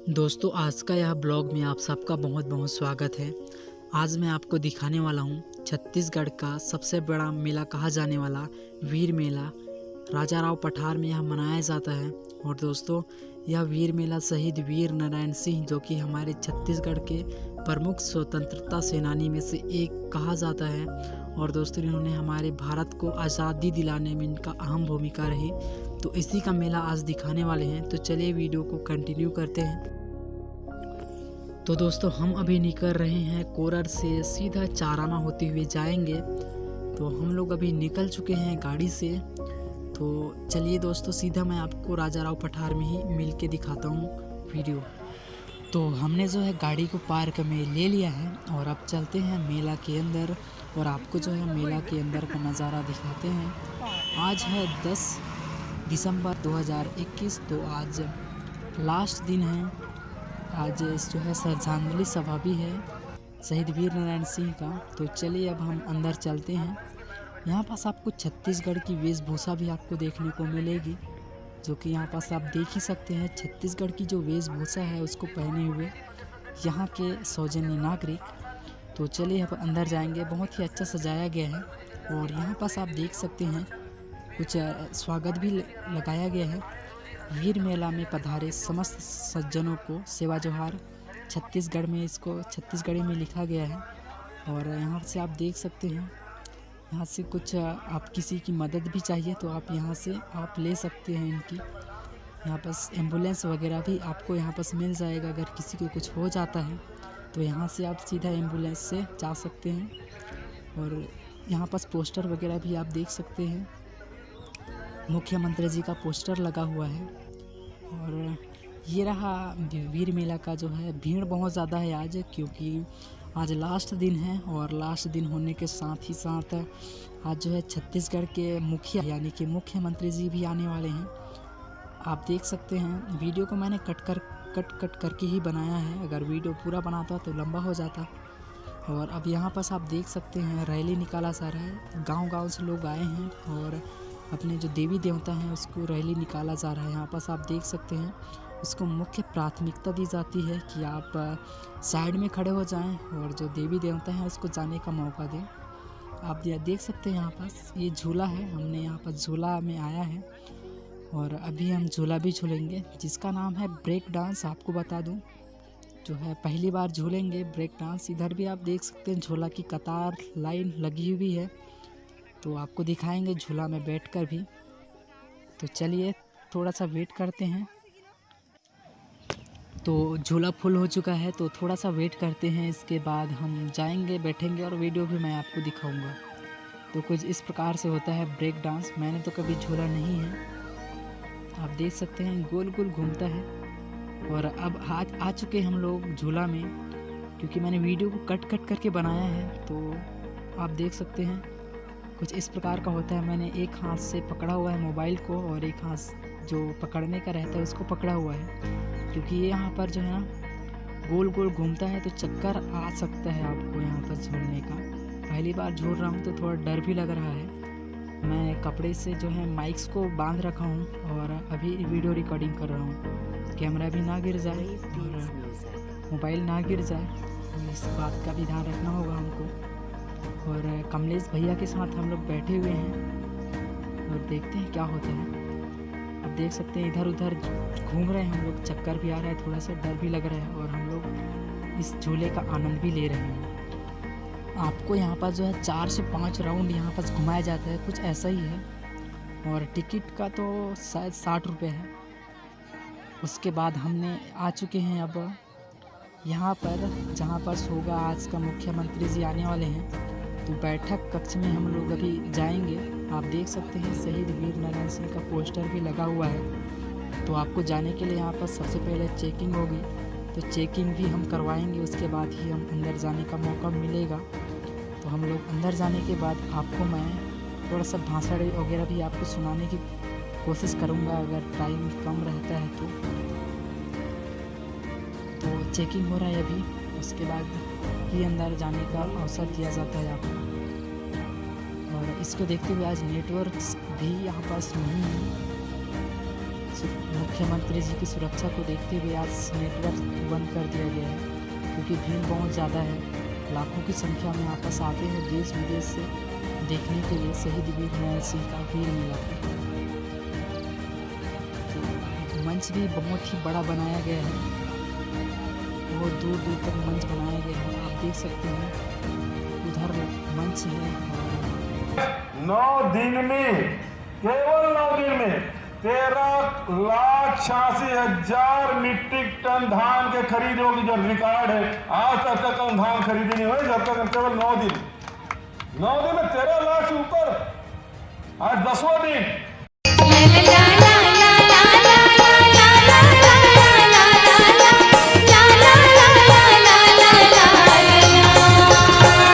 दोस्तों, आज का यह ब्लॉग में आप सबका बहुत बहुत स्वागत है। आज मैं आपको दिखाने वाला हूँ छत्तीसगढ़ का सबसे बड़ा मेला कहा जाने वाला वीर मेला राजा राव पठार में यह मनाया जाता है। और दोस्तों, यह वीर मेला शहीद वीर नारायण सिंह, जो कि हमारे छत्तीसगढ़ के प्रमुख स्वतंत्रता सेनानी में से एक कहा जाता है। और दोस्तों, इन्होंने हमारे भारत को आज़ादी दिलाने में इनका अहम भूमिका रही। तो इसी का मेला आज दिखाने वाले हैं। तो चलिए वीडियो को कंटिन्यू करते हैं। तो दोस्तों, हम अभी निकल रहे हैं कोरर से, सीधा चारामा होते हुए जाएंगे। तो हम लोग अभी निकल चुके हैं गाड़ी से। तो चलिए दोस्तों, सीधा मैं आपको राजा राव पठार में ही मिल के दिखाता हूँ वीडियो। तो हमने जो है गाड़ी को पार्क में ले लिया है और अब चलते हैं मेला के अंदर और आपको जो है मेला के अंदर का नज़ारा दिखाते हैं। आज है 10 दिसंबर 2021। तो आज लास्ट दिन है। आज जो है श्रद्धांजलि सभा भी है शहीद वीर नारायण सिंह का। तो चलिए अब हम अंदर चलते हैं। यहाँ पास आपको छत्तीसगढ़ की वेशभूषा भी आपको देखने को मिलेगी, जो कि यहाँ पास आप देख ही सकते हैं। छत्तीसगढ़ की जो वेशभूषा है उसको पहने हुए यहाँ के सौजन्य नागरिक। तो चलिए अब अंदर जाएंगे। बहुत ही अच्छा सजाया गया है और यहाँ पास आप देख सकते हैं कुछ स्वागत भी लगाया गया है। वीर मेला में पधारे समस्त सज्जनों को सेवा जोहार। छत्तीसगढ़ में इसको छत्तीसगढ़ी में लिखा गया है। और यहाँ से आप देख सकते हैं, यहाँ से कुछ आप किसी की मदद भी चाहिए तो आप यहाँ से आप ले सकते हैं इनकी। यहाँ पास एम्बुलेंस वगैरह भी आपको यहाँ पास मिल जाएगा। अगर किसी को कुछ हो जाता है तो यहाँ से आप सीधा एम्बुलेंस से जा सकते हैं। और यहाँ पास पोस्टर वगैरह भी आप देख सकते हैं। मुख्यमंत्री जी का पोस्टर लगा हुआ है। और ये रहा वीर मेला का जो है भीड़ बहुत ज़्यादा है आज, क्योंकि आज लास्ट दिन है। और लास्ट दिन होने के साथ ही साथ आज जो है छत्तीसगढ़ के मुखिया यानी कि मुख्यमंत्री जी भी आने वाले हैं। आप देख सकते हैं, वीडियो को मैंने कट करके ही बनाया है। अगर वीडियो पूरा बनाता तो लंबा हो जाता। और अब यहाँ पास आप देख सकते हैं रैली निकाला जा रहा है। गांव-गांव से लोग आए हैं और अपने जो देवी देवता हैं उसको रैली निकाला जा रहा है। यहाँ पास आप देख सकते हैं, इसको मुख्य प्राथमिकता दी जाती है कि आप साइड में खड़े हो जाएं और जो देवी देवता हैं उसको जाने का मौका दें। आप देख सकते हैं यहाँ पास ये झूला है। हमने यहाँ पर झूला में आया है और अभी हम झूला भी झूलेंगे, जिसका नाम है ब्रेक डांस। आपको बता दूँ, जो है पहली बार झूलेंगे ब्रेक डांस। इधर भी आप देख सकते हैं झूला की कतार लाइन लगी हुई है। तो आपको दिखाएंगे झूला में बैठकर भी। तो चलिए थोड़ा सा वेट करते हैं। तो झूला फुल हो चुका है, तो थोड़ा सा वेट करते हैं। इसके बाद हम जाएंगे, बैठेंगे और वीडियो भी मैं आपको दिखाऊंगा। तो कुछ इस प्रकार से होता है ब्रेक डांस। मैंने तो कभी झूला नहीं है। आप देख सकते हैं गोल गोल घूमता है। और अब आ चुके हम लोग झूला में, क्योंकि मैंने वीडियो को कट करके बनाया है। तो आप देख सकते हैं कुछ इस प्रकार का होता है। मैंने एक हाथ से पकड़ा हुआ है मोबाइल को और एक हाथ जो पकड़ने का रहता है उसको पकड़ा हुआ है, क्योंकि ये यहाँ पर जो है ना गोल गोल घूमता है तो चक्कर आ सकता है आपको यहाँ पर झूलने का। पहली बार झूल रहा हूँ तो थोड़ा डर भी लग रहा है। मैं कपड़े से जो है माइक्स को बांध रखा हूँ और अभी वीडियो रिकॉर्डिंग कर रहा हूँ। कैमरा भी ना गिर जाए और मोबाइल ना गिर जाए, इस बात का भी ध्यान रखना होगा हमको। और कमलेश भैया के साथ हम लोग बैठे हुए हैं और देखते हैं क्या होता है। अब देख सकते हैं इधर उधर घूम रहे हैं हम लोग, चक्कर भी आ रहा है, थोड़ा सा डर भी लग रहा है और हम लोग इस झूले का आनंद भी ले रहे हैं। आपको यहाँ पर जो है 4 से 5 राउंड यहाँ पर घुमाया जाता है, कुछ ऐसा ही है। और टिकट का तो शायद 60 रुपये है। उसके बाद हमने आ चुके हैं अब यहाँ पर, जहाँ पर होगा आज का मुख्यमंत्री जी आने वाले हैं। तो बैठक कक्ष में हम लोग अभी जाएंगे। आप देख सकते हैं शहीद वीर नारायण सिंह का पोस्टर भी लगा हुआ है। तो आपको जाने के लिए यहाँ पर सबसे पहले चेकिंग होगी, तो चेकिंग भी हम करवाएंगे। उसके बाद ही हम अंदर जाने का मौका मिलेगा। तो हम लोग अंदर जाने के बाद आपको मैं थोड़ा सा भाषण वगैरह भी आपको सुनाने की कोशिश करूँगा, अगर टाइम कम रहता है तो चेकिंग हो रहा है अभी। उसके बाद ही अंदर जाने का अवसर दिया जाता है आपको। और इसको देखते हुए आज नेटवर्क भी यहाँ पास नहीं है। मुख्यमंत्री जी की सुरक्षा को देखते हुए आज नेटवर्क बंद कर दिया गया है, क्योंकि भीड़ बहुत ज़्यादा है। लाखों की संख्या में आपस आते हैं देश विदेश से देखने के लिए शहीद वीर नैल सिंह का वीर मेला। तो मंच भी बहुत ही बड़ा बनाया गया है, बहुत दूर दूर तक मंच बनाया गया है। आप देख सकते हैं उधर मंच है। 9 दिन में, केवल 9 दिन में 13,86,000 मीट्रिक टन धान के खरीद होगी, जो रिकॉर्ड है। आज तक कम धान खरीदी नहीं हुई जब तक, केवल 9 दिन में 13 लाख से ऊपर। आज 10वां दिन।